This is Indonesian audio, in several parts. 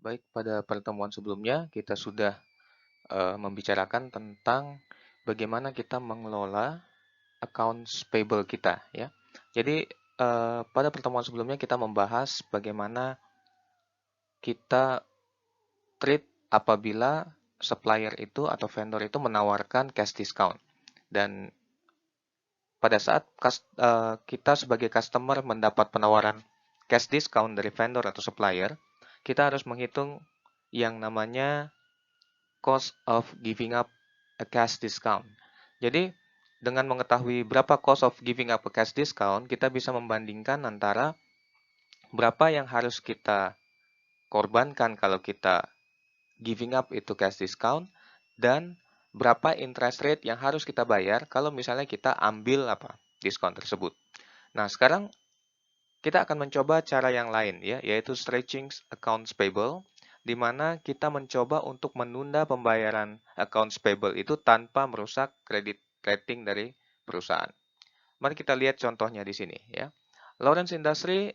Baik, pada pertemuan sebelumnya kita sudah membicarakan tentang bagaimana kita mengelola accounts payable kita, ya. Jadi pada pertemuan sebelumnya kita membahas bagaimana kita treat apabila supplier itu atau vendor itu menawarkan cash discount. Dan pada saat kita sebagai customer mendapat penawaran cash discount dari vendor atau supplier, kita harus menghitung yang namanya cost of giving up a cash discount. Jadi, dengan mengetahui berapa cost of giving up a cash discount, kita bisa membandingkan antara berapa yang harus kita korbankan kalau kita giving up itu cash discount dan berapa interest rate yang harus kita bayar kalau misalnya kita ambil diskon tersebut. Nah, sekarang kita akan mencoba cara yang lain ya, yaitu stretching accounts payable, di mana kita mencoba untuk menunda pembayaran accounts payable itu tanpa merusak kredit rating dari perusahaan. Mari kita lihat contohnya di sini ya. Lawrence Industry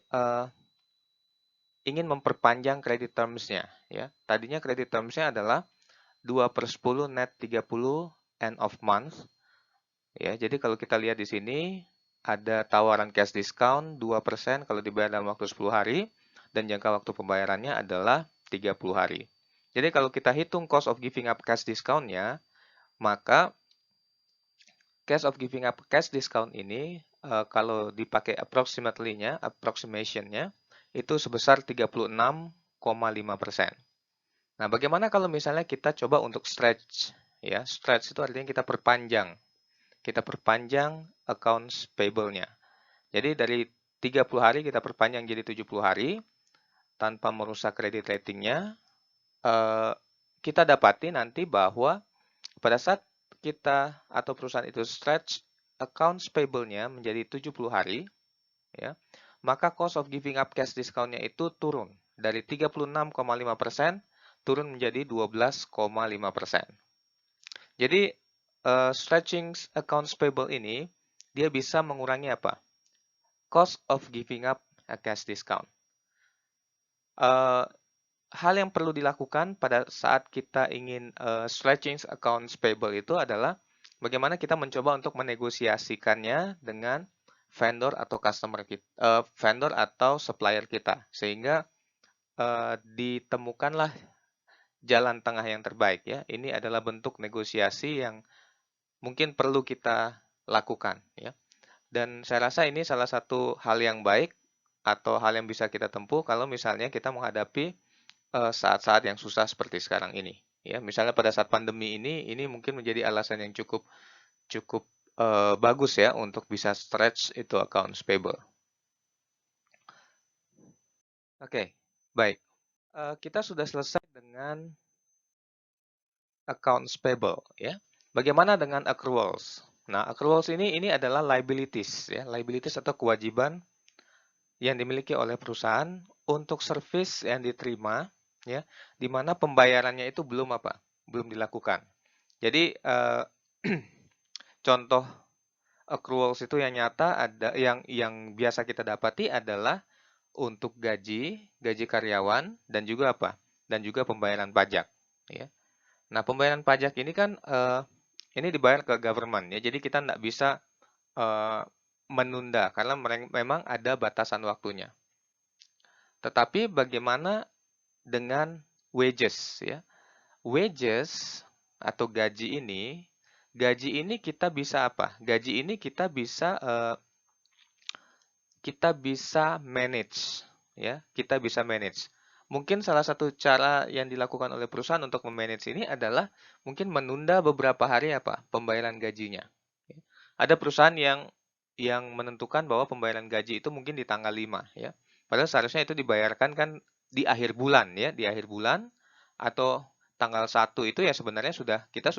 ingin memperpanjang credit terms-nya ya. Tadinya credit terms-nya adalah 2/10 net 30 end of month ya. Jadi kalau kita lihat di sini ada tawaran cash discount 2% kalau dibayar dalam waktu 10 hari dan jangka waktu pembayarannya adalah 30 hari. Jadi kalau kita hitung cost of giving up cash discount-nya, maka cost of giving up cash discount ini kalau dipakai approximation-nya itu sebesar 36,5%. Nah, bagaimana kalau misalnya kita coba untuk stretch ya? Stretch itu artinya kita perpanjang. Kita perpanjang accounts payable-nya. Jadi dari 30 hari kita perpanjang jadi 70 hari tanpa merusak kredit ratingnya. Kita dapati nanti bahwa pada saat kita atau perusahaan itu stretch accounts payable-nya menjadi 70 hari, ya, maka cost of giving up cash discount-nya itu turun dari 36,5% turun menjadi 12,5%. Jadi stretching accounts payable ini dia bisa mengurangi apa? Cost of giving up a cash discount. Hal yang perlu dilakukan pada saat kita ingin stretching accounts payable itu adalah bagaimana kita mencoba untuk menegosiasikannya dengan vendor atau vendor atau supplier kita, sehingga ditemukanlah jalan tengah yang terbaik ya. Ini adalah bentuk negosiasi yang mungkin perlu kita lakukan ya. Dan saya rasa ini salah satu hal yang baik atau hal yang bisa kita tempuh kalau misalnya kita menghadapi saat-saat yang susah seperti sekarang ini. Ya, misalnya pada saat pandemi ini mungkin menjadi alasan yang cukup cukup bagus ya untuk bisa stretch itu accounts payable. Oke, baik. Kita sudah selesai dengan accounts payable ya. Bagaimana dengan accruals? Nah, accruals ini adalah liabilities ya, liabilities atau kewajiban yang dimiliki oleh perusahaan untuk service yang diterima ya, di mana pembayarannya itu belum dilakukan. Jadi contoh accruals itu yang nyata ada yang biasa kita dapati adalah untuk gaji karyawan dan juga dan juga pembayaran pajak ya. Nah, pembayaran pajak ini kan ini dibayar ke government ya. Jadi kita tidak bisa menunda karena memang ada batasan waktunya. Tetapi bagaimana dengan wages ya? Wages atau gaji ini kita bisa apa? Gaji ini kita bisa manage ya, kita bisa manage. Mungkin salah satu cara yang dilakukan oleh perusahaan untuk memanage ini adalah mungkin menunda beberapa hari pembayaran gajinya. Ada perusahaan yang menentukan bahwa pembayaran gaji itu mungkin di tanggal 5 ya. Padahal seharusnya itu dibayarkan kan di akhir bulan ya, di akhir bulan atau tanggal 1 itu ya sebenarnya kita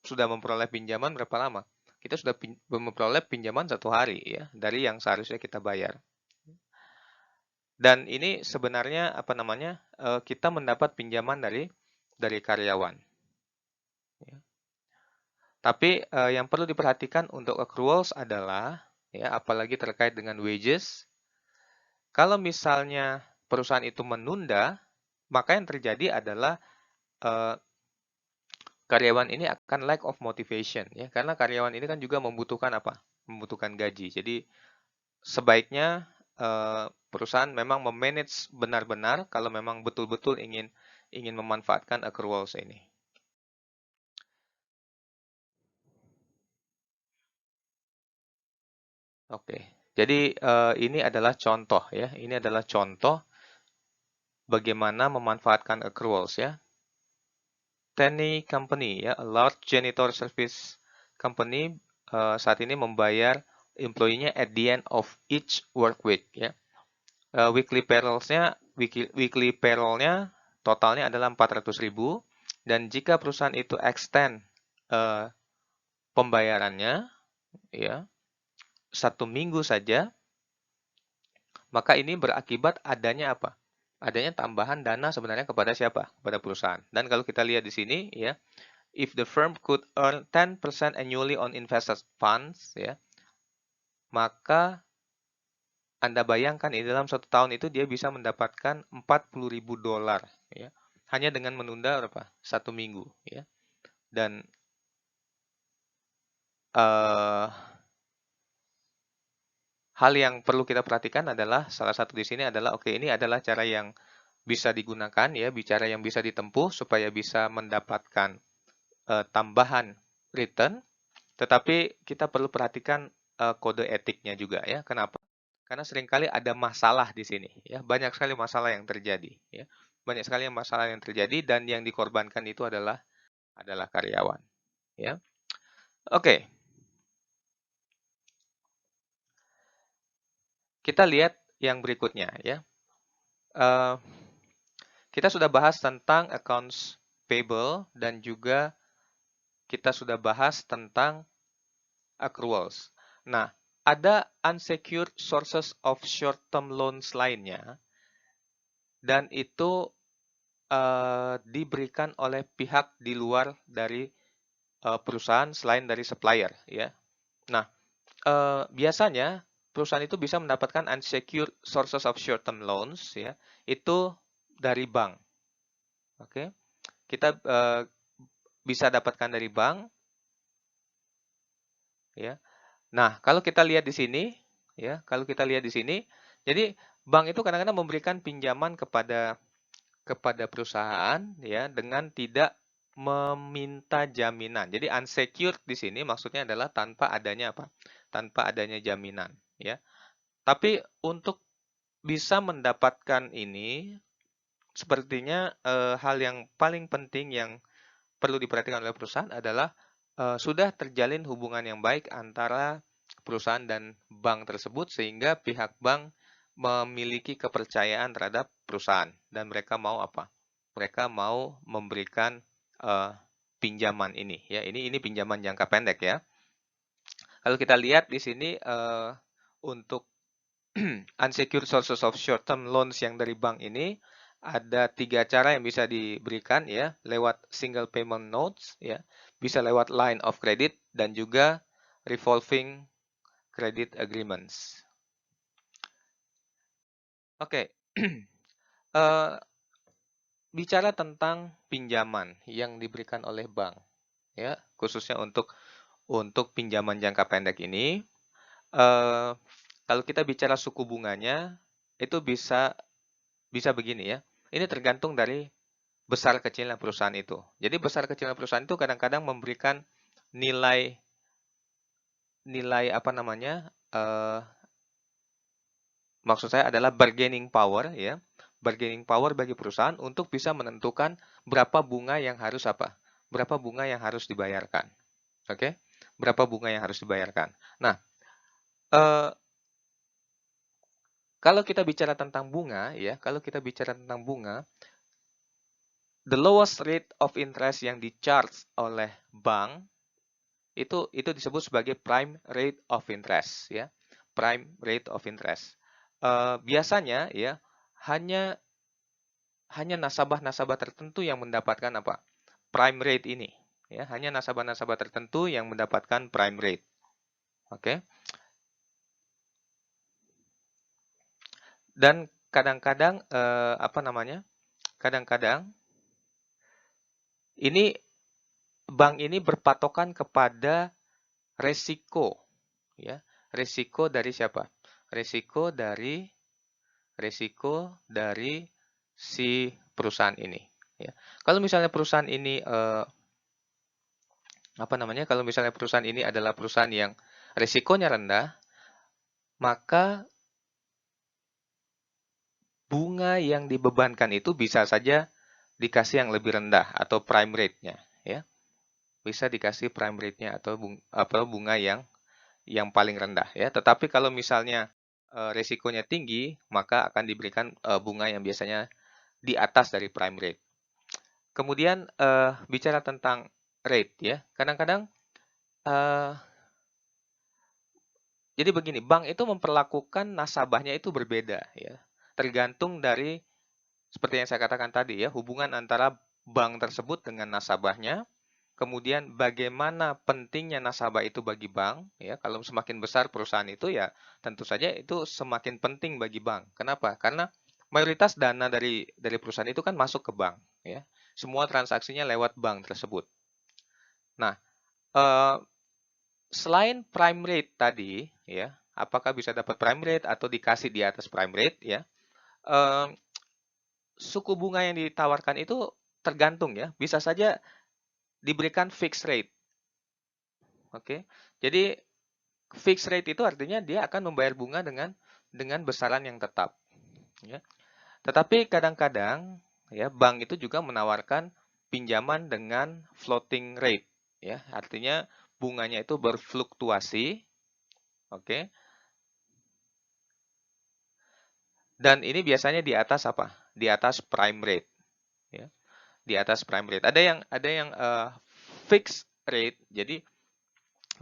sudah memperoleh pinjaman berapa lama? Kita sudah memperoleh pinjaman 1 hari ya dari yang seharusnya kita bayar. Dan ini sebenarnya kita mendapat pinjaman dari karyawan. Ya. Tapi yang perlu diperhatikan untuk accruals adalah ya apalagi terkait dengan wages. Kalau misalnya perusahaan itu menunda maka yang terjadi adalah karyawan ini akan lack of motivation ya, karena karyawan ini kan juga membutuhkan apa? Membutuhkan gaji. Jadi sebaiknya perusahaan memang memanage benar-benar kalau memang betul-betul ingin memanfaatkan accruals ini. Oke, jadi ini adalah contoh ya. Ini adalah contoh bagaimana memanfaatkan accruals ya. Tenny Company ya, a large janitor service company saat ini membayar employee-nya at the end of each work week ya. Weekly payroll-nya totalnya adalah 400.000 dan jika perusahaan itu extend pembayarannya ya 1 minggu saja, maka ini berakibat adanya apa? Adanya tambahan dana sebenarnya kepada siapa? Kepada perusahaan. Dan kalau kita lihat di sini ya, if the firm could earn 10% annually on invested funds ya, maka Anda bayangkan ini dalam 1 tahun itu dia bisa mendapatkan $40.000 ya, hanya dengan menunda berapa? 1 minggu ya. Dan hal yang perlu kita perhatikan adalah salah satu di sini adalah oke, ini adalah cara yang bisa digunakan ya, bicara yang bisa ditempuh supaya bisa mendapatkan tambahan return, tetapi kita perlu perhatikan kode etiknya juga ya. Kenapa? Karena seringkali ada masalah di sini ya, banyak sekali masalah yang terjadi ya. Banyak sekali masalah yang terjadi dan yang dikorbankan itu adalah karyawan ya. Oke. Kita lihat yang berikutnya ya. Kita sudah bahas tentang accounts payable dan juga kita sudah bahas tentang accruals. Nah, ada unsecured sources of short-term loans lainnya, dan itu diberikan oleh pihak di luar dari perusahaan selain dari supplier. Ya. Nah, biasanya perusahaan itu bisa mendapatkan unsecured sources of short-term loans, ya, itu dari bank. Oke, kita bisa dapatkan dari bank. Ya. Nah, kalau kita lihat di sini, ya, kalau kita lihat di sini, jadi bank itu kadang-kadang memberikan pinjaman kepada perusahaan, ya, dengan tidak meminta jaminan. Jadi unsecured di sini maksudnya adalah tanpa adanya apa? Tanpa adanya jaminan, ya. Tapi untuk bisa mendapatkan ini, sepertinya hal yang paling penting yang perlu diperhatikan oleh perusahaan adalah sudah terjalin hubungan yang baik antara perusahaan dan bank tersebut sehingga pihak bank memiliki kepercayaan terhadap perusahaan dan mereka mau apa? Mereka mau memberikan pinjaman ini ya. Ini pinjaman jangka pendek ya. Kalau kita lihat di sini untuk unsecured sources of short-term loans yang dari bank ini ada 3 cara yang bisa diberikan ya, lewat single payment notes ya, bisa lewat line of credit dan juga revolving credit agreements. Oke, bicara tentang pinjaman yang diberikan oleh bank ya, khususnya untuk pinjaman jangka pendek ini, kalau kita bicara suku bunganya itu bisa begini ya. Ini tergantung dari besar kecilnya perusahaan itu. Jadi besar kecilnya perusahaan itu kadang-kadang memberikan nilai apa namanya? Maksud saya adalah bargaining power ya. Bargaining power bagi perusahaan untuk bisa menentukan berapa bunga yang harus apa? Berapa bunga yang harus dibayarkan. Oke? Berapa bunga yang harus dibayarkan. Nah, kalau kita bicara tentang bunga ya, kalau kita bicara tentang bunga, the lowest rate of interest yang di-charge oleh bank itu disebut sebagai prime rate of interest ya. Prime rate of interest. Biasanya ya hanya nasabah-nasabah tertentu yang mendapatkan apa? Prime rate ini ya, hanya nasabah-nasabah tertentu yang mendapatkan prime rate. Oke. Dan kadang-kadang apa namanya? kadang-kadang ini bank ini berpatokan kepada resiko, ya. Resiko dari siapa? Resiko dari si perusahaan ini, ya. Kalau misalnya perusahaan ini kalau misalnya perusahaan ini adalah perusahaan yang resikonya rendah, maka bunga yang dibebankan itu bisa saja dikasih yang lebih rendah atau prime rate-nya, ya. Bisa dikasih prime rate-nya atau bunga yang paling rendah, ya. Tetapi kalau misalnya resikonya tinggi, maka akan diberikan bunga yang biasanya di atas dari prime rate. Kemudian bicara tentang rate, ya. Kadang-kadang jadi begini, bank itu memperlakukan nasabahnya itu berbeda, ya. Tergantung dari seperti yang saya katakan tadi, ya, hubungan antara bank tersebut dengan nasabahnya. Kemudian bagaimana pentingnya nasabah itu bagi bank, ya. Kalau semakin besar perusahaan itu, ya tentu saja itu semakin penting bagi bank. Kenapa? Karena mayoritas dana dari perusahaan itu kan masuk ke bank, ya. Semua transaksinya lewat bank tersebut. Nah, selain prime rate tadi, ya, apakah bisa dapat prime rate atau dikasih di atas prime rate, ya. Suku bunga yang ditawarkan itu tergantung, ya. Bisa saja diberikan fixed rate. Oke. Jadi fixed rate itu artinya dia akan membayar bunga dengan besaran yang tetap, ya. Tetapi kadang-kadang, ya, bank itu juga menawarkan pinjaman dengan floating rate, ya. Artinya bunganya itu berfluktuasi, oke. Dan ini biasanya di atas apa? Di atas prime rate, ya. Di atas prime rate. Ada yang fixed rate. Jadi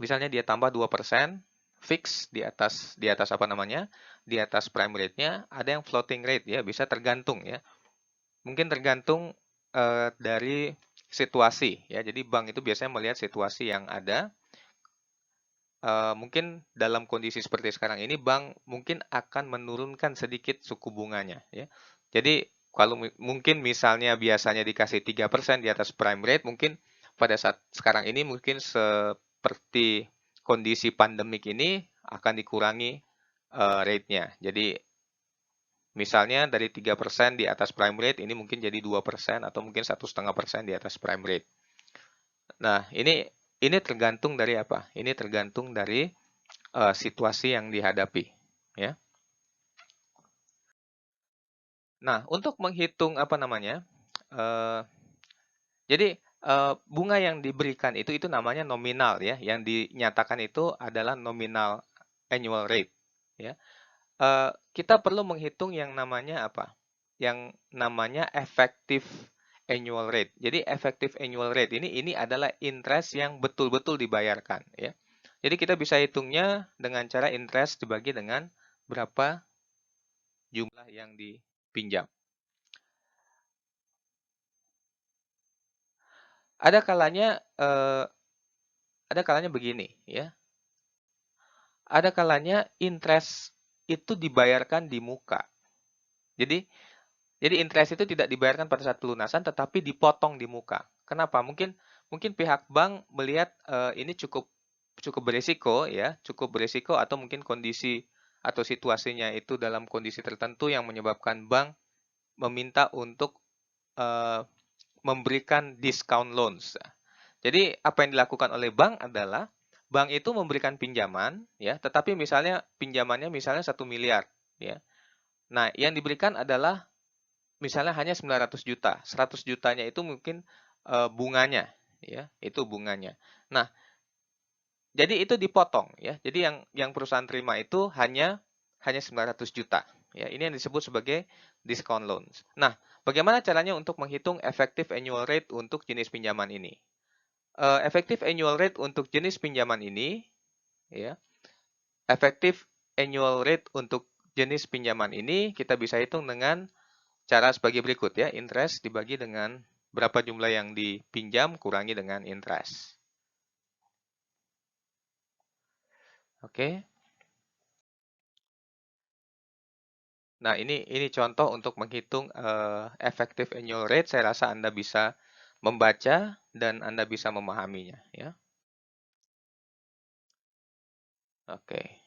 misalnya dia tambah 2% fix di atas apa namanya? Di atas prime rate-nya. Ada yang floating rate, ya, bisa tergantung, ya. Mungkin tergantung dari situasi, ya. Jadi bank itu biasanya melihat situasi yang ada. Mungkin dalam kondisi seperti sekarang ini bank mungkin akan menurunkan sedikit suku bunganya, ya. Jadi kalau mungkin misalnya biasanya dikasih 3% di atas prime rate, mungkin pada saat sekarang ini mungkin seperti kondisi pandemik ini akan dikurangi rate-nya. Jadi misalnya dari 3% di atas prime rate ini mungkin jadi 2% atau mungkin 1,5% di atas prime rate. Nah, ini tergantung dari apa? Ini tergantung dari situasi yang dihadapi, ya. Nah, untuk menghitung apa namanya? eh, jadi bunga yang diberikan itu namanya nominal, ya. Yang dinyatakan itu adalah nominal annual rate, ya. Kita perlu menghitung yang namanya apa? Yang namanya effective annual rate. Jadi effective annual rate ini adalah interest yang betul-betul dibayarkan, ya. Jadi kita bisa hitungnya dengan cara interest dibagi dengan berapa jumlah yang dipinjam. Ada kalanya begini, ya. Ada kalanya interest itu dibayarkan di muka. Jadi interest itu tidak dibayarkan pada saat pelunasan, tetapi dipotong di muka. Kenapa? Mungkin pihak bank melihat ini cukup berisiko, ya, cukup berisiko, atau mungkin kondisi atau situasinya itu dalam kondisi tertentu yang menyebabkan bank meminta untuk eh, memberikan discount loans. Jadi apa yang dilakukan oleh bank adalah bank itu memberikan pinjaman, ya, tetapi misalnya pinjamannya misalnya 1 miliar, ya. Nah, yang diberikan adalah misalnya hanya 900 juta. 100 jutanya itu mungkin bunganya, ya, itu bunganya. Nah, jadi itu dipotong, ya. Jadi yang perusahaan terima itu hanya 900 juta. Ya, ini yang disebut sebagai discount loans. Nah, bagaimana caranya untuk menghitung effective annual rate untuk jenis pinjaman ini? Effective annual rate untuk jenis pinjaman ini, ya. Effective annual rate untuk jenis pinjaman ini kita bisa hitung dengan cara sebagai berikut, ya. Interest dibagi dengan berapa jumlah yang dipinjam kurangi dengan interest. Oke. Nah, ini contoh untuk menghitung effective annual rate. Saya rasa Anda bisa membaca dan Anda bisa memahaminya, ya. Oke.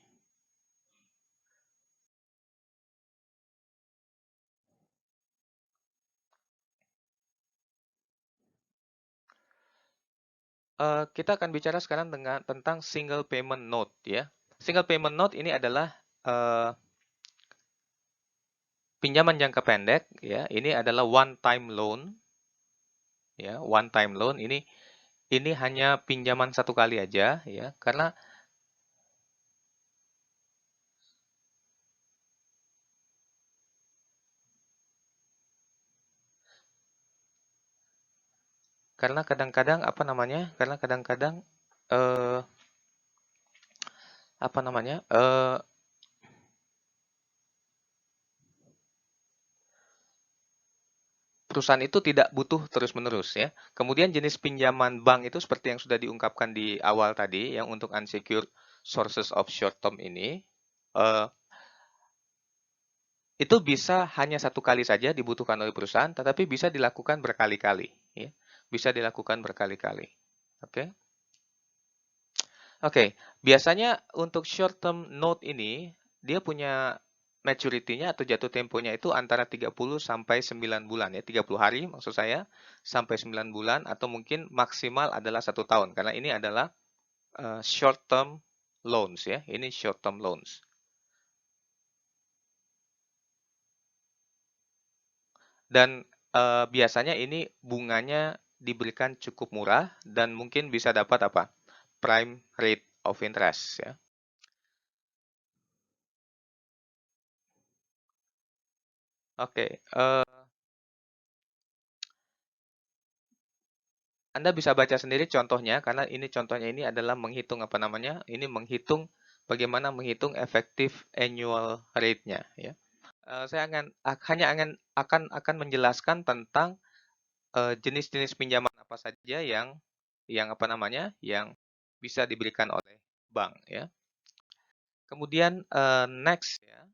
Kita akan bicara sekarang tentang single payment note, ya. Single payment note ini adalah eh, pinjaman jangka pendek, ya. Ini adalah one time loan, ya. One time loan ini hanya pinjaman satu kali aja, ya. Karena kadang-kadang apa namanya? Karena kadang-kadang eh apa namanya? Perusahaan itu tidak butuh terus-menerus, ya. Kemudian jenis pinjaman bank itu seperti yang sudah diungkapkan di awal tadi, yang untuk unsecured sources of short term ini, eh, itu bisa hanya satu kali saja dibutuhkan oleh perusahaan, tetapi bisa dilakukan berkali-kali, ya. Bisa dilakukan berkali-kali. Oke. Oke, biasanya untuk short term note ini, dia punya maturity-nya atau jatuh temponya itu antara 30 sampai 9 bulan, ya. 30 hari maksud saya, sampai 9 bulan, atau mungkin maksimal adalah 1 tahun. Karena ini adalah short term loans, ya. Ini short term loans. Dan biasanya ini bunganya diberikan cukup murah dan mungkin bisa dapat apa? Prime rate of interest, ya. Oke, Anda bisa baca sendiri contohnya, karena ini contohnya ini adalah menghitung apa namanya? Ini menghitung bagaimana menghitung effective annual rate-nya, ya. Saya akan menjelaskan tentang jenis-jenis pinjaman apa saja yang apa namanya? Yang bisa diberikan oleh bank, ya. Kemudian next, ya,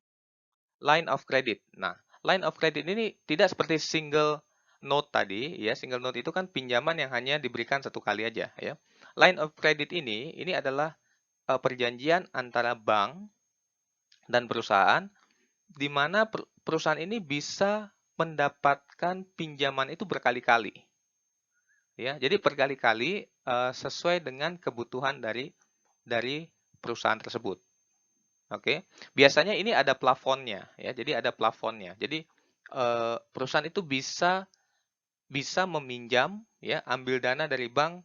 line of credit. Nah, line of credit ini tidak seperti single note tadi, ya. Single note itu kan pinjaman yang hanya diberikan satu kali aja, ya. Line of credit ini adalah perjanjian antara bank dan perusahaan, di mana perusahaan ini bisa mendapatkan pinjaman itu berkali-kali, ya. Jadi berkali-kali sesuai dengan kebutuhan dari perusahaan tersebut. Oke, biasanya ini ada plafonnya, ya. Jadi ada plafonnya. Jadi perusahaan itu bisa bisa meminjam, ya, ambil dana dari bank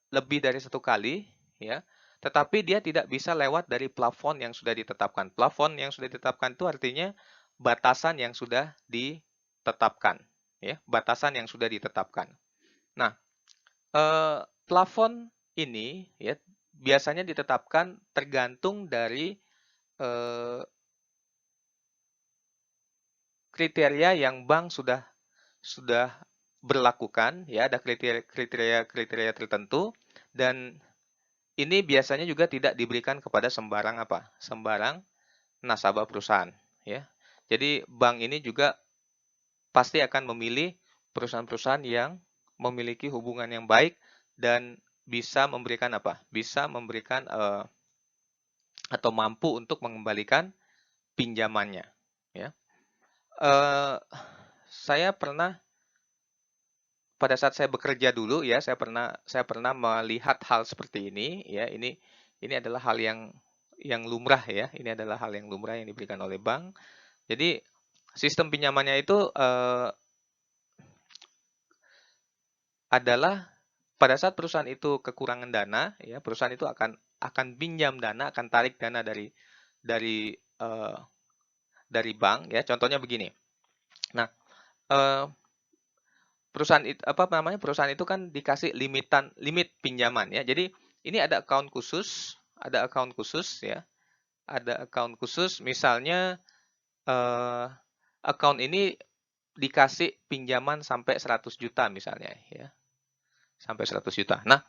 lebih dari satu kali, ya. Tetapi dia tidak bisa lewat dari plafon yang sudah ditetapkan. Plafon yang sudah ditetapkan itu artinya batasan yang sudah ditetapkan, ya. Batasan yang sudah ditetapkan. Nah, plafon ini, ya, biasanya ditetapkan tergantung dari eh, kriteria yang bank sudah berlakukan, ya. Ada kriteria tertentu, dan ini biasanya juga tidak diberikan kepada sembarang apa? Sembarang nasabah perusahaan, ya. Jadi bank ini juga pasti akan memilih perusahaan-perusahaan yang memiliki hubungan yang baik dan bisa memberikan apa? Bisa memberikan atau mampu untuk mengembalikan pinjamannya, ya. Eh, saya pernah pada saat saya bekerja dulu, ya, saya pernah melihat hal seperti ini, ya. Ini adalah hal yang lumrah, ya. Ini adalah hal yang lumrah yang diberikan oleh bank. Jadi sistem pinjamannya itu adalah pada saat perusahaan itu kekurangan dana, ya, perusahaan itu akan pinjam dana, akan tarik dana dari eh, dari bank, ya. Contohnya begini. Nah, eh, perusahaan itu apa namanya? Perusahaan itu kan dikasih limit pinjaman, ya. Jadi ini ada account khusus, ya. Ada account khusus, misalnya eh, account ini dikasih pinjaman sampai 100 juta misalnya, ya. Sampai 100 juta. Nah,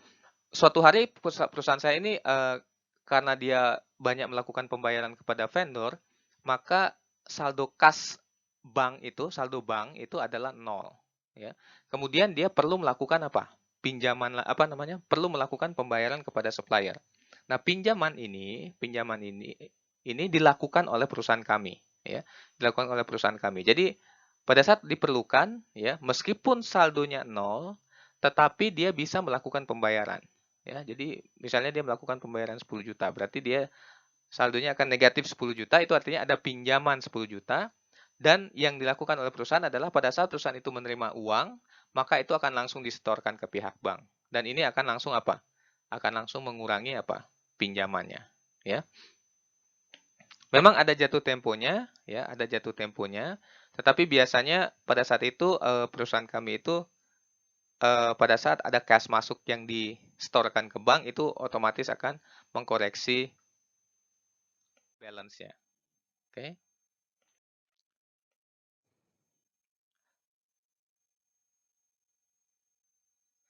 suatu hari perusahaan saya ini karena dia banyak melakukan pembayaran kepada vendor, maka saldo kas bank itu, saldo bank itu adalah 0, ya. Kemudian dia perlu melakukan apa? Pinjaman apa namanya? Perlu melakukan pembayaran kepada supplier. Nah, pinjaman ini dilakukan oleh perusahaan kami, ya. Dilakukan oleh perusahaan kami. Jadi pada saat diperlukan, ya, meskipun saldonya 0, tetapi dia bisa melakukan pembayaran, ya. Jadi misalnya dia melakukan pembayaran 10 juta, berarti dia saldonya akan negatif 10 juta, itu artinya ada pinjaman 10 juta, dan yang dilakukan oleh perusahaan adalah pada saat perusahaan itu menerima uang, maka itu akan langsung disetorkan ke pihak bank. Dan ini akan langsung apa? Akan langsung mengurangi apa? Pinjamannya, ya. Memang ada jatuh temponya, ya, ada jatuh temponya, tetapi biasanya pada saat itu perusahaan kami itu pada saat ada cash masuk yang disetorkan ke bank itu otomatis akan mengkoreksi balance-nya. Oke.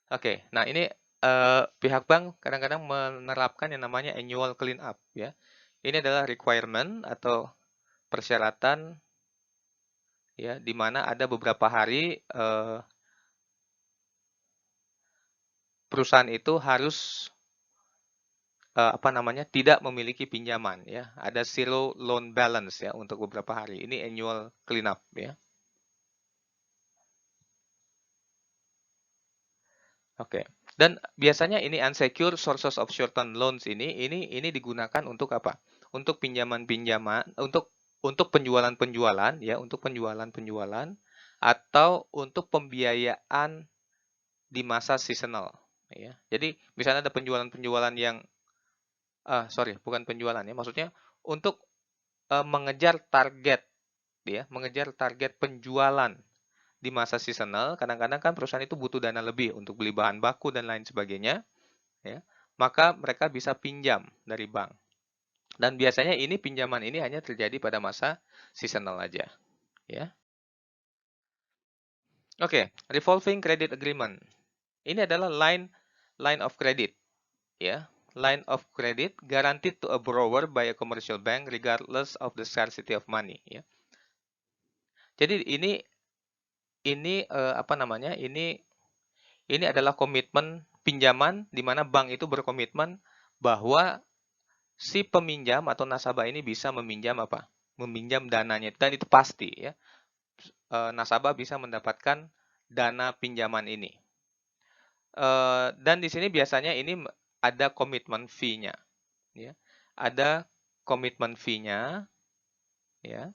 Oke, nah ini pihak bank kadang-kadang menerapkan yang namanya annual clean up, ya. Ini adalah requirement atau persyaratan, ya, di mana ada beberapa hari perusahaan itu harus apa namanya, tidak memiliki pinjaman, ya. Ada zero loan balance, ya, untuk beberapa hari. Ini annual clean up, ya. Oke. Dan biasanya ini unsecured sources of short-term loans ini digunakan untuk apa? Untuk pinjaman-pinjaman, untuk penjualan-penjualan, ya, untuk penjualan-penjualan atau untuk pembiayaan di masa seasonal, ya. Jadi misalnya ada penjualan-penjualan yang sorry, bukan penjualan, ya, maksudnya untuk mengejar target, ya, mengejar target penjualan di masa seasonal. Kadang-kadang kan perusahaan itu butuh dana lebih untuk beli bahan baku dan lain sebagainya, ya, maka mereka bisa pinjam dari bank. Dan biasanya ini pinjaman ini hanya terjadi pada masa seasonal aja, ya. Oke, revolving credit agreement. Ini adalah line of credit, ya. Line of credit guaranteed to a borrower by a commercial bank regardless of the scarcity of money, ya. Jadi ini apa namanya? Ini adalah komitmen pinjaman di mana bank itu berkomitmen bahwa si peminjam atau nasabah ini bisa meminjam apa? Meminjam dananya, dan itu pasti, ya. Nasabah bisa mendapatkan dana pinjaman ini. Dan di sini biasanya ini ada komitmen fee-nya, ya. Ada komitmen fee-nya, ya.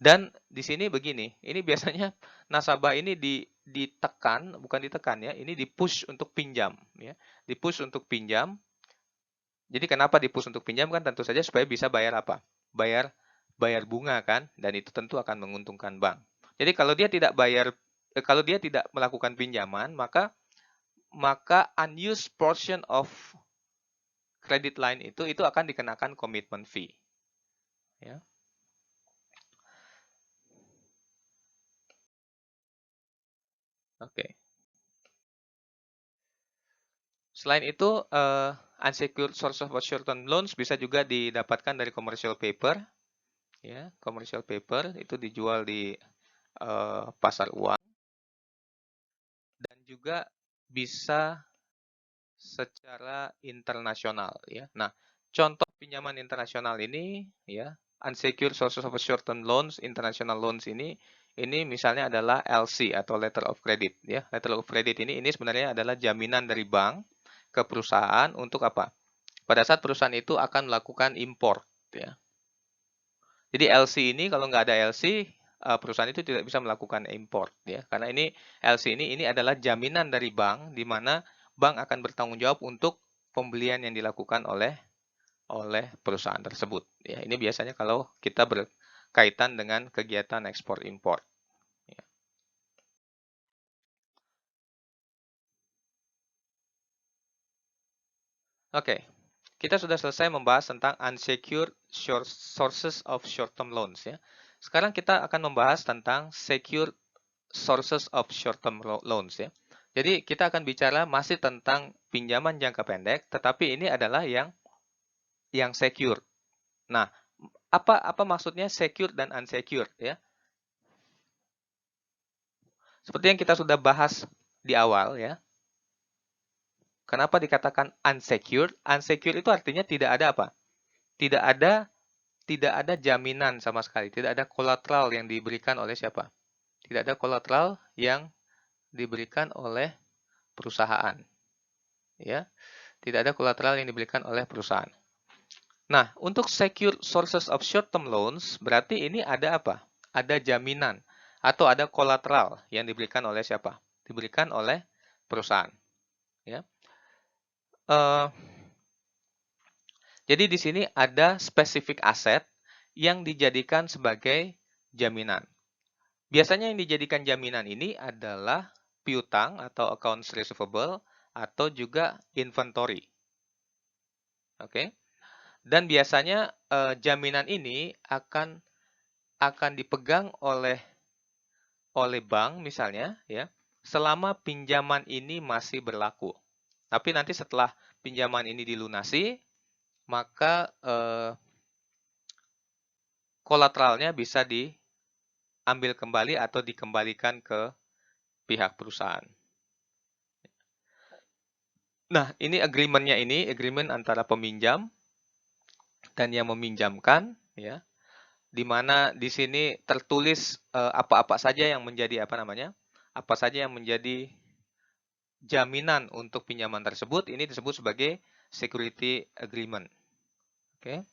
Dan di sini begini, ini biasanya nasabah ini ditekan, bukan ditekan, ya, ini di-push untuk pinjam, ya. Di-push untuk pinjam. Jadi kenapa di-push untuk pinjam? Kan tentu saja supaya bisa bayar apa? Bayar bayar bunga kan, dan itu tentu akan menguntungkan bank. Jadi kalau dia tidak melakukan pinjaman, maka unused portion of credit line itu akan dikenakan commitment fee, ya. Oke. Selain itu, unsecured source of short-term loans bisa juga didapatkan dari commercial paper, ya. Commercial paper itu dijual di pasar uang, dan juga bisa secara internasional, ya. Nah, contoh pinjaman internasional ini, ya, unsecured sources of short-term loans, international loans ini misalnya adalah LC atau letter of credit, ya. Letter of credit ini sebenarnya adalah jaminan dari bank ke perusahaan untuk apa? Pada saat perusahaan itu akan melakukan import, ya. Jadi LC ini kalau nggak ada LC, perusahaan itu tidak bisa melakukan import, ya. Karena ini LC ini adalah jaminan dari bank, di mana bank akan bertanggung jawab untuk pembelian yang dilakukan oleh perusahaan tersebut, ya. Ini biasanya kalau kita berkaitan dengan kegiatan ekspor impor, ya. Oke, kita sudah selesai membahas tentang unsecured sources of short-term loans, ya. Sekarang kita akan membahas tentang secured sources of short-term loans, ya. Jadi kita akan bicara masih tentang pinjaman jangka pendek, tetapi ini adalah yang secure. Nah, apa maksudnya secure dan unsecured ya? Seperti yang kita sudah bahas di awal ya. Kenapa dikatakan unsecured? Unsecured itu artinya tidak ada apa? Tidak ada jaminan sama sekali, tidak ada kolateral yang diberikan oleh siapa? Tidak ada kolateral yang diberikan oleh perusahaan. Ya, tidak ada kolateral yang diberikan oleh perusahaan. Nah, untuk secure sources of short-term loans, berarti ini ada apa? Ada jaminan atau ada kolateral yang diberikan oleh siapa? Diberikan oleh perusahaan. Ya. Jadi di sini ada spesifik aset yang dijadikan sebagai jaminan. Biasanya yang dijadikan jaminan ini adalah piutang atau accounts receivable atau juga inventory. Oke. Dan biasanya jaminan ini akan dipegang oleh bank misalnya ya, selama pinjaman ini masih berlaku. Tapi nanti setelah pinjaman ini dilunasi, maka kolateralnya bisa diambil kembali atau dikembalikan ke pihak perusahaan. Nah, ini agreement antara peminjam dan yang meminjamkan, ya, di mana di sini tertulis apa-apa saja yang menjadi apa saja yang menjadi jaminan untuk pinjaman tersebut. Ini disebut sebagai security agreement. Oke.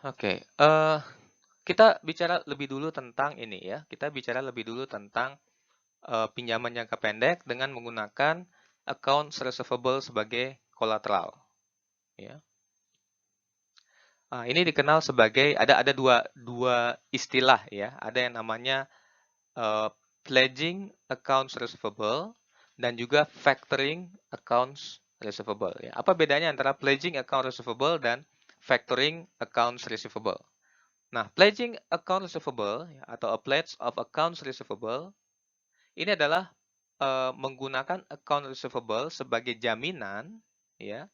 Oke, kita bicara lebih dulu tentang ini ya. Kita bicara lebih dulu tentang pinjaman jangka pendek dengan menggunakan accounts receivable sebagai kolateral. Ya. Ini dikenal sebagai ada dua istilah ya. Ada yang namanya pledging accounts receivable dan juga factoring accounts receivable. Ya. Apa bedanya antara pledging account receivable dan factoring accounts receivable? Nah, pledging account receivable ya, atau a pledge of accounts receivable ini adalah menggunakan account receivable sebagai jaminan ya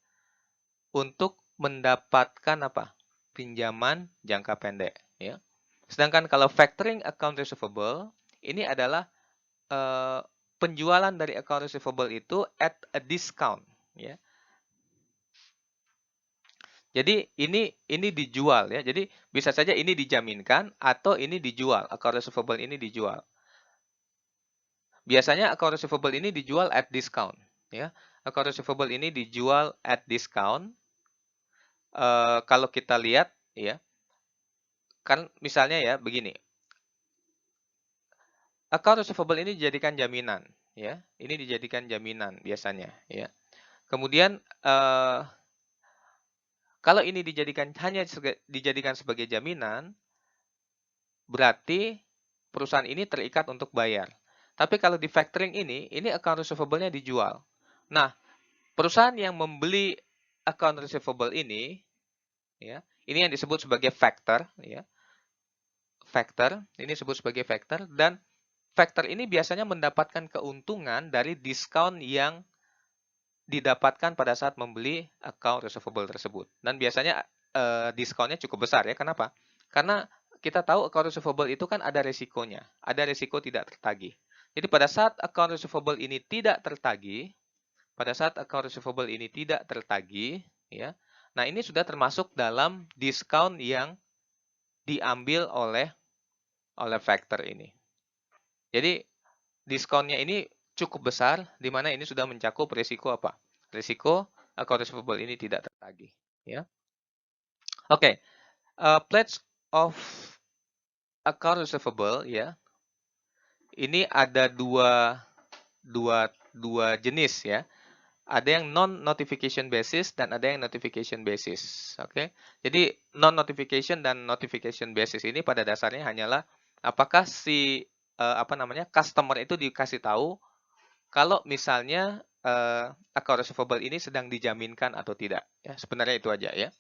untuk mendapatkan apa? Pinjaman jangka pendek ya. Sedangkan kalau factoring account receivable ini adalah penjualan dari account receivable itu at a discount ya. Jadi ini dijual ya. Jadi bisa saja ini dijaminkan atau ini dijual. Account receivable ini dijual. Biasanya account receivable ini dijual at discount ya. Account receivable ini dijual at discount. Kalau kita lihat ya, kan misalnya ya begini. Account receivable ini dijadikan jaminan ya. Ini dijadikan jaminan biasanya ya. Kemudian kalau ini dijadikan sebagai jaminan, berarti perusahaan ini terikat untuk bayar. Tapi kalau di factoring ini account receivable-nya dijual. Nah, perusahaan yang membeli account receivable ini, ya, ini yang disebut sebagai factor, ya. Factor, ini disebut sebagai factor, dan factor ini biasanya mendapatkan keuntungan dari diskon yang didapatkan pada saat membeli account receivable tersebut. Dan biasanya diskonnya cukup besar ya. Kenapa? Karena kita tahu account receivable itu kan ada resikonya. Ada resiko tidak tertagih. Jadi pada saat account receivable ini tidak tertagih, ya. Nah, ini sudah termasuk dalam diskon yang diambil oleh factor ini. Jadi diskonnya ini cukup besar, di mana ini sudah mencakup risiko apa? Risiko account receivable ini tidak tertagih. Ya. Oke, pledge of account receivable ya. Ini ada dua jenis ya. Ada yang non-notification basis dan ada yang notification basis. Oke. Jadi non-notification dan notification basis ini pada dasarnya hanyalah apakah si customer itu dikasih tahu kalau misalnya account receivable ini sedang dijaminkan atau tidak. Ya, sebenarnya itu aja ya.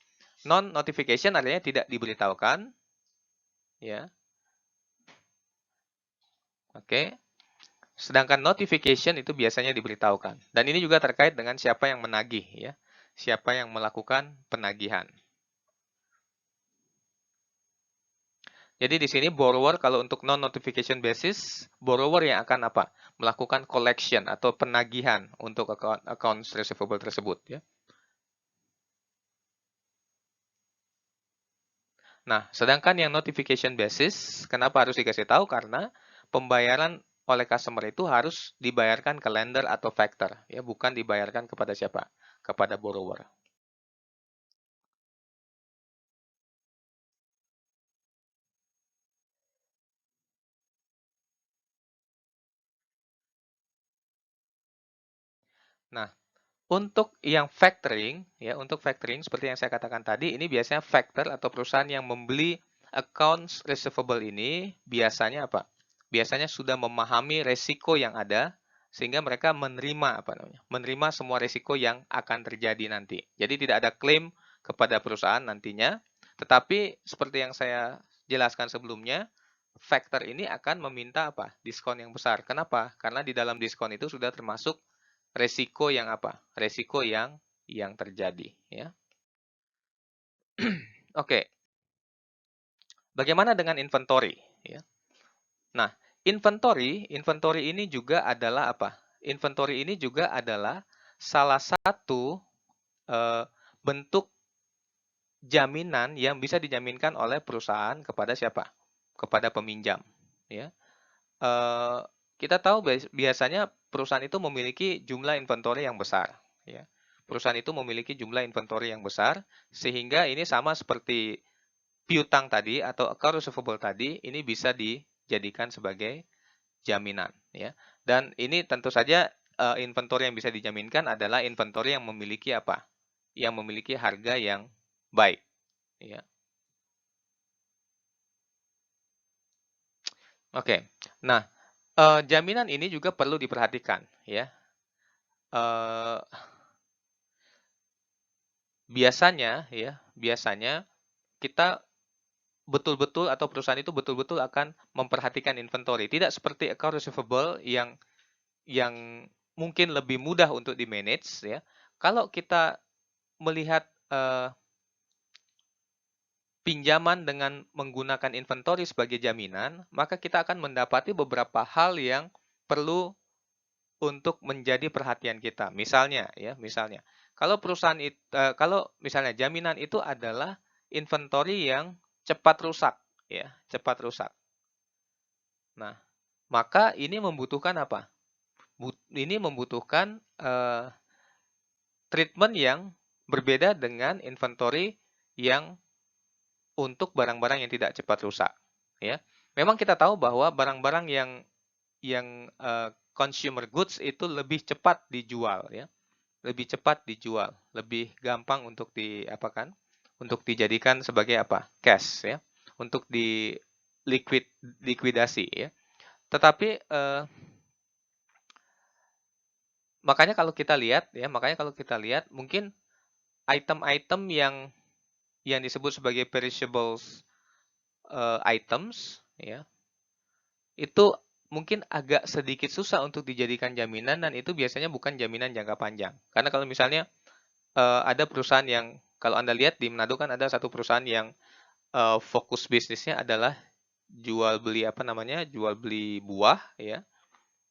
Non-notification artinya tidak diberitahukan. ya. Oke. Sedangkan notification itu biasanya diberitahukan. Dan ini juga terkait dengan siapa yang menagih, ya. Siapa yang melakukan penagihan. Jadi di sini borrower kalau untuk non-notification basis, borrower yang akan apa? Melakukan collection atau penagihan untuk accounts receivable tersebut, ya. Nah, sedangkan yang notification basis, kenapa harus dikasih tahu? Karena pembayaran oleh customer itu harus dibayarkan ke lender atau factor, ya, bukan dibayarkan kepada siapa? Kepada borrower. Nah, untuk yang factoring, ya, untuk factoring seperti yang saya katakan tadi, ini biasanya factor atau perusahaan yang membeli accounts receivable ini biasanya apa? Biasanya sudah memahami resiko yang ada sehingga mereka menerima apa namanya? Menerima semua resiko yang akan terjadi nanti. Jadi tidak ada klaim kepada perusahaan nantinya, tetapi seperti yang saya jelaskan sebelumnya, factor ini akan meminta apa? Diskon yang besar. Kenapa? Karena di dalam diskon itu sudah termasuk resiko yang apa? Resiko yang terjadi, ya. Oke, bagaimana dengan inventory, ya? Nah, inventory ini juga adalah apa? Inventory ini juga adalah salah satu bentuk jaminan yang bisa dijaminkan oleh perusahaan kepada siapa? Kepada peminjam, ya. Eh, kita tahu biasanya perusahaan itu memiliki jumlah inventory yang besar, ya. Perusahaan itu memiliki jumlah inventory yang besar, sehingga ini sama seperti piutang tadi atau account receivable tadi, ini bisa dijadikan sebagai jaminan, ya. Dan ini tentu saja inventory yang bisa dijaminkan adalah inventory yang memiliki apa? Yang memiliki harga yang baik, ya. Oke. Nah, jaminan ini juga perlu diperhatikan, ya. Eh, biasanya kita betul-betul atau perusahaan itu betul-betul akan memperhatikan inventory. Tidak seperti account receivable yang mungkin lebih mudah untuk di-manage, ya. Kalau kita melihat pinjaman dengan menggunakan inventory sebagai jaminan, maka kita akan mendapati beberapa hal yang perlu untuk menjadi perhatian kita. Misalnya, ya, misalnya, kalau misalnya jaminan itu adalah inventory yang cepat rusak, ya, cepat rusak. Nah, maka ini membutuhkan apa? Ini membutuhkan treatment yang berbeda dengan inventory yang untuk barang-barang yang tidak cepat rusak, ya. Memang kita tahu bahwa barang-barang yang consumer goods itu lebih cepat dijual, ya. Lebih cepat dijual, lebih gampang untuk diapakan? Untuk dijadikan sebagai apa? Cash, ya. Untuk likuidasi, ya. Tetapi makanya kalau kita lihat mungkin item-item yang disebut sebagai perishables items, ya, itu mungkin agak sedikit susah untuk dijadikan jaminan dan itu biasanya bukan jaminan jangka panjang. Karena kalau misalnya ada perusahaan yang kalau Anda lihat di Manado kan ada satu perusahaan yang fokus bisnisnya adalah jual beli apa namanya? Jual beli buah, ya.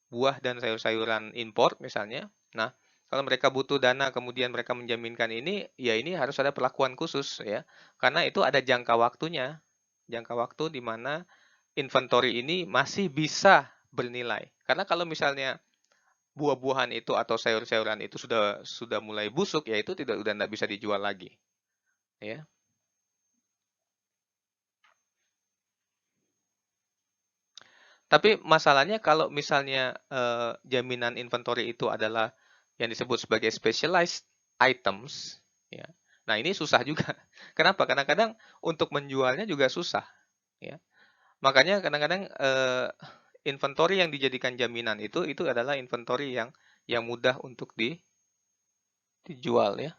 Buah dan sayur-sayuran impor misalnya. Nah, kalau mereka butuh dana kemudian mereka menjaminkan ini, ya ini harus ada perlakuan khusus, ya. Karena itu ada jangka waktunya. Jangka waktu di mana inventory ini masih bisa bernilai. Karena kalau misalnya buah-buahan itu atau sayur-sayuran itu sudah mulai busuk, ya itu udah tidak bisa dijual lagi, ya. Tapi masalahnya kalau misalnya jaminan inventory itu adalah yang disebut sebagai specialized items, ya. Nah ini susah juga. Kenapa? Karena kadang untuk menjualnya juga susah, ya. Makanya kadang-kadang inventory yang dijadikan jaminan itu adalah inventory yang mudah untuk dijual, ya.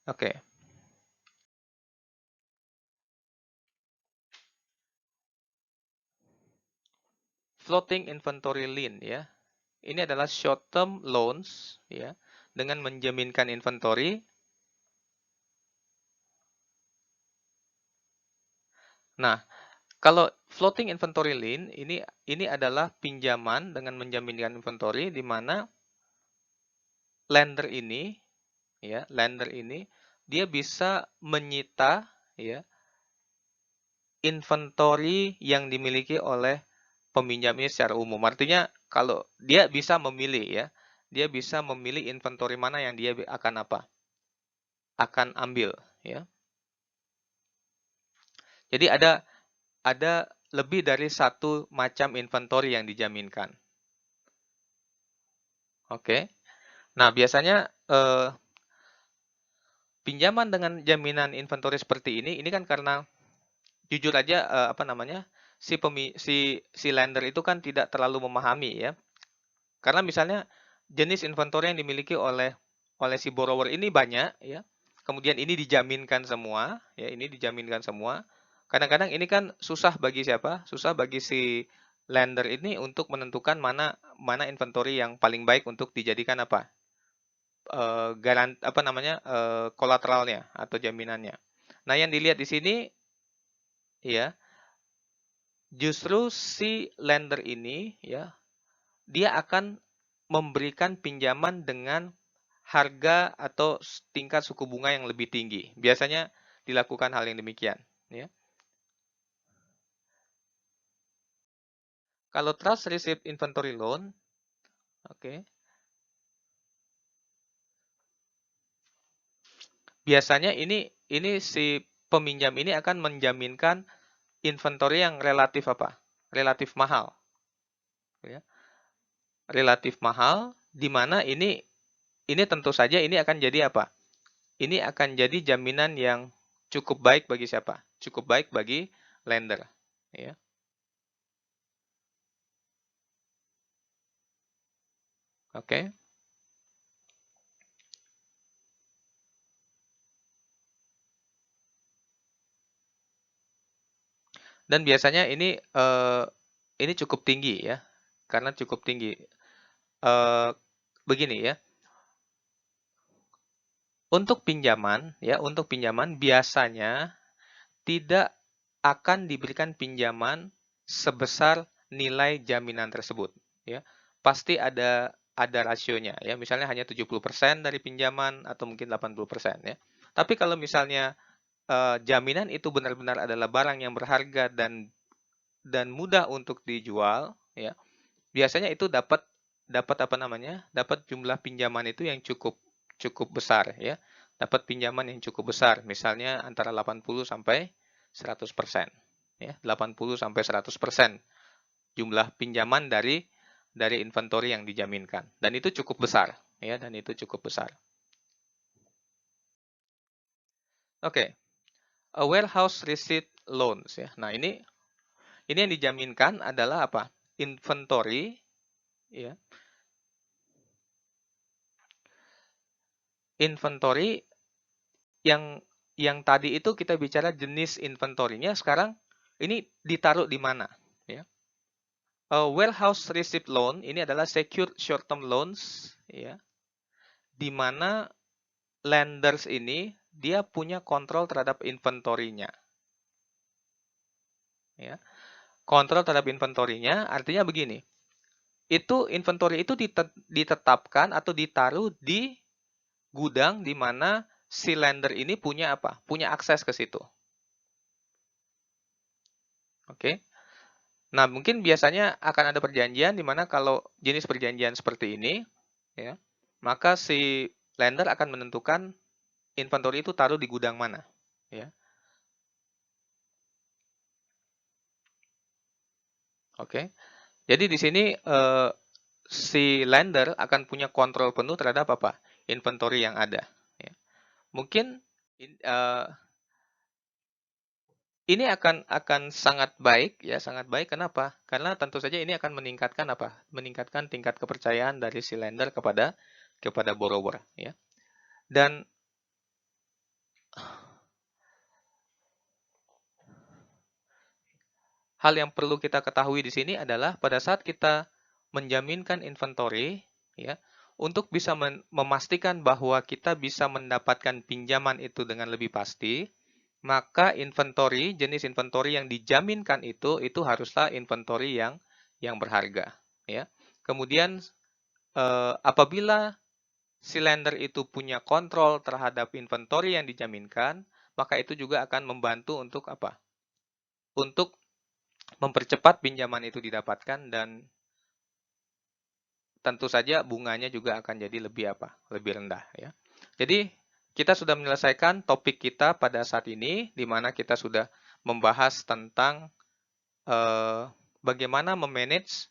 Oke. floating inventory lien ya. Ini adalah short term loans ya, dengan menjaminkan inventory. Nah, kalau floating inventory lien ini adalah pinjaman dengan menjaminkan inventory di mana lender ini ya, lender ini dia bisa menyita ya inventory yang dimiliki oleh peminjam ini secara umum. Artinya kalau dia bisa memilih ya, dia bisa memilih inventory mana yang dia akan apa? Akan ambil ya. Jadi ada lebih dari satu macam inventory yang dijaminkan. Oke. Nah, biasanya pinjaman dengan jaminan inventory seperti ini kan karena jujur aja apa namanya? Si lender itu kan tidak terlalu memahami ya. Karena misalnya jenis inventory yang dimiliki oleh si borrower ini banyak ya. Kemudian ini dijaminkan semua, ya ini dijaminkan semua. Kadang-kadang ini kan susah bagi siapa? Susah bagi si lender ini untuk menentukan mana inventory yang paling baik untuk dijadikan apa? Apa namanya? Kolateralnya atau jaminannya. Nah, yang dilihat di sini ya, justru si lender ini ya, dia akan memberikan pinjaman dengan harga atau tingkat suku bunga yang lebih tinggi. Biasanya dilakukan hal yang demikian. Ya. Kalau trust receipt inventory loan, oke, biasanya ini si peminjam ini akan menjaminkan inventory yang relatif apa? Relatif mahal. Ya. Relatif mahal, di mana ini tentu saja ini akan jadi apa? Ini akan jadi jaminan yang cukup baik bagi siapa? Cukup baik bagi lender. Ya. Oke. Dan biasanya ini cukup tinggi ya, karena cukup tinggi. Begini ya, untuk pinjaman biasanya tidak akan diberikan pinjaman sebesar nilai jaminan tersebut. Ya, pasti ada rasionya ya, misalnya hanya 70% dari pinjaman atau mungkin 80% ya. Tapi kalau misalnya jaminan itu benar-benar adalah barang yang berharga dan mudah untuk dijual ya, biasanya itu dapat dapat apa namanya? Dapat jumlah pinjaman itu yang cukup cukup besar ya. Dapat pinjaman yang cukup besar, misalnya antara 80 sampai 100%. Ya, 80 sampai 100% jumlah pinjaman dari inventory yang dijaminkan. Dan itu cukup besar ya, dan itu cukup besar. Oke. A warehouse receipt loans ya. Nah, ini yang dijaminkan adalah apa? Inventory ya. Inventory yang tadi itu kita bicara jenis inventory-nya, sekarang ini ditaruh di mana ya. Warehouse receipt loan ini adalah secured short term loans ya, di mana lenders ini dia punya kontrol terhadap inventory-nya ya. Kontrol terhadap inventory-nya artinya begini. Itu inventory itu ditetapkan atau ditaruh di gudang di mana si lender ini punya apa? Punya akses ke situ. Oke. Nah, mungkin biasanya akan ada perjanjian di mana kalau jenis perjanjian seperti ini, ya, maka si lender akan menentukan inventory itu taruh di gudang mana, ya. Oke. Jadi di sini si lender akan punya kontrol penuh terhadap apa? Inventory yang ada, ya. Mungkin eh, ini akan sangat baik ya, sangat baik. Kenapa? Karena tentu saja ini akan meningkatkan apa? Meningkatkan tingkat kepercayaan dari si lender kepada borrower ya. Dan hal yang perlu kita ketahui di sini adalah pada saat kita menjaminkan inventory, ya, untuk bisa memastikan bahwa kita bisa mendapatkan pinjaman itu dengan lebih pasti, maka inventory, jenis inventory yang dijaminkan itu haruslah inventory yang berharga, ya. Kemudian apabila si lender itu punya kontrol terhadap inventory yang dijaminkan, maka itu juga akan membantu untuk apa? Untuk mempercepat pinjaman itu didapatkan dan tentu saja bunganya juga akan jadi lebih apa? Lebih rendah, ya. Jadi kita sudah menyelesaikan topik kita pada saat ini, di mana kita sudah membahas tentang eh, bagaimana memanage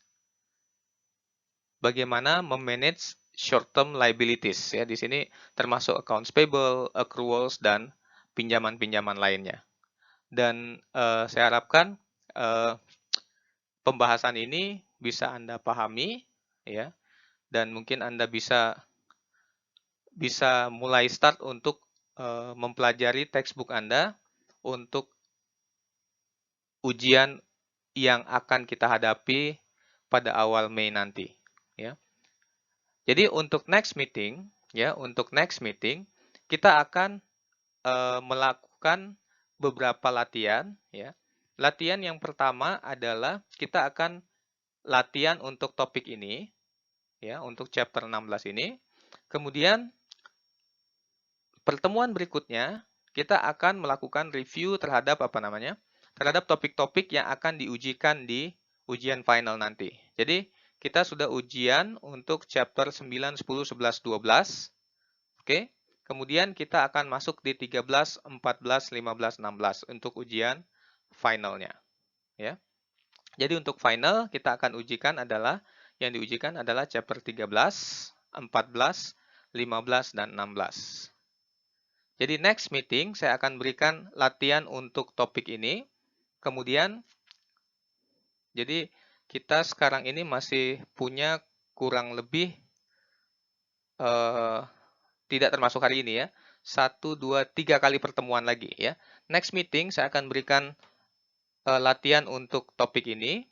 short term liabilities, ya. Di sini termasuk accounts payable, accruals, dan pinjaman-pinjaman lainnya. Dan saya harapkan pembahasan ini bisa Anda pahami, ya, dan mungkin Anda bisa mulai start untuk mempelajari textbook Anda untuk ujian yang akan kita hadapi pada awal Mei nanti, ya. Jadi untuk next meeting, kita akan melakukan beberapa latihan, ya. Latihan yang pertama adalah kita akan latihan untuk topik ini, ya, untuk chapter 16 ini. Kemudian pertemuan berikutnya kita akan melakukan review terhadap terhadap topik-topik yang akan diujikan di ujian final nanti. Jadi kita sudah ujian untuk chapter 9, 10, 11, 12. Oke. Kemudian kita akan masuk di 13, 14, 15, 16 untuk ujian finalnya, ya. Jadi untuk final kita akan yang diujikan adalah chapter 13, 14, 15, dan 16. Jadi next meeting saya akan berikan latihan untuk topik ini. Kemudian, jadi kita sekarang ini masih punya kurang lebih, tidak termasuk hari ini, ya, 1, 2, 3 kali pertemuan lagi, ya. Next meeting saya akan berikan latihan untuk topik ini.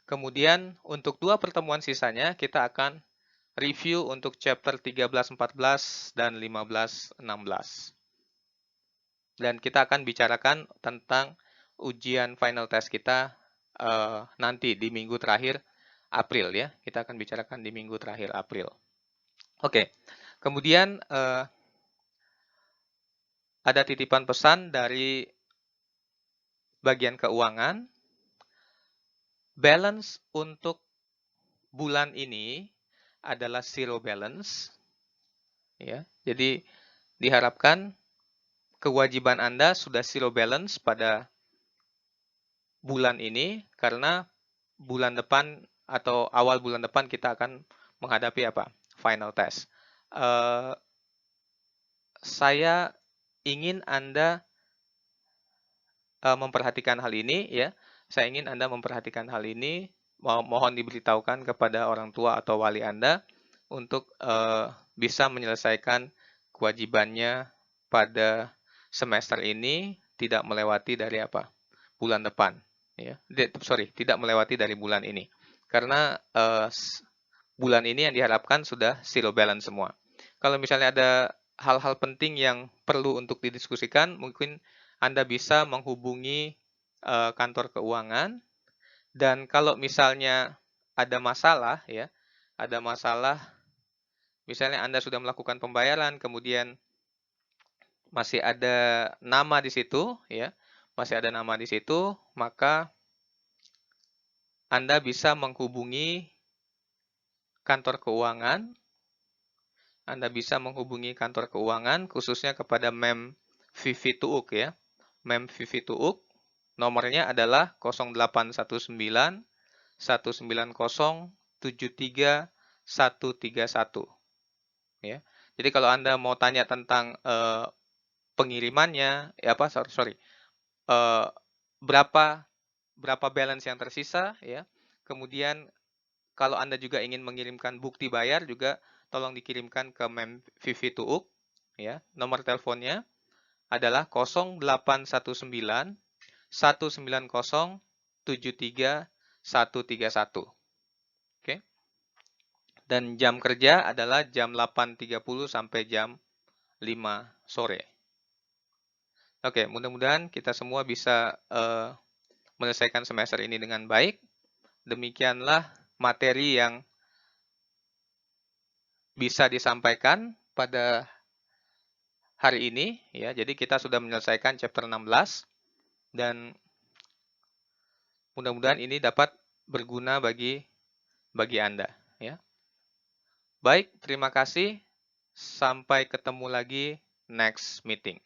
Kemudian untuk 2 pertemuan sisanya kita akan review untuk chapter 13, 14, dan 15, 16. Dan kita akan bicarakan tentang ujian final test kita nanti di minggu terakhir April, ya. Kita akan bicarakan di minggu terakhir April. Oke. Kemudian ada titipan pesan dari bagian keuangan. Balance untuk bulan ini adalah zero balance, ya. Jadi diharapkan kewajiban Anda sudah zero balance pada bulan ini karena bulan depan atau awal bulan depan kita akan menghadapi final test. Saya ingin Anda memperhatikan hal ini, ya. Saya ingin Anda memperhatikan hal ini. Mohon diberitahukan kepada orang tua atau wali Anda untuk bisa menyelesaikan kewajibannya pada semester ini, tidak melewati dari bulan depan, ya. Tidak melewati dari bulan ini. Karena bulan ini yang diharapkan sudah zero balance semua. Kalau misalnya ada hal-hal penting yang perlu untuk didiskusikan, mungkin Anda bisa menghubungi kantor keuangan. Dan kalau misalnya ada masalah, ya, misalnya Anda sudah melakukan pembayaran, kemudian masih ada nama di situ, ya, maka Anda bisa menghubungi kantor keuangan. Khususnya kepada Mem Vivi Tuuk, ya. Mem Vivi Tuuk, nomornya adalah 0819 190 73 131, ya. Jadi kalau Anda mau tanya tentang pengirimannya, berapa balance yang tersisa, ya. Kemudian kalau Anda juga ingin mengirimkan bukti bayar juga tolong dikirimkan ke Mem Vivi Tuuk, ya. Nomor teleponnya adalah 0819 190 73131. Oke. Dan jam kerja adalah jam 8.30 sampai jam 5 sore. Oke, mudah-mudahan kita semua bisa menyelesaikan semester ini dengan baik. Demikianlah materi yang bisa disampaikan pada hari ini, ya. Jadi kita sudah menyelesaikan chapter 16 dan mudah-mudahan ini dapat berguna bagi Anda, ya. Baik, terima kasih. Sampai ketemu lagi next meeting.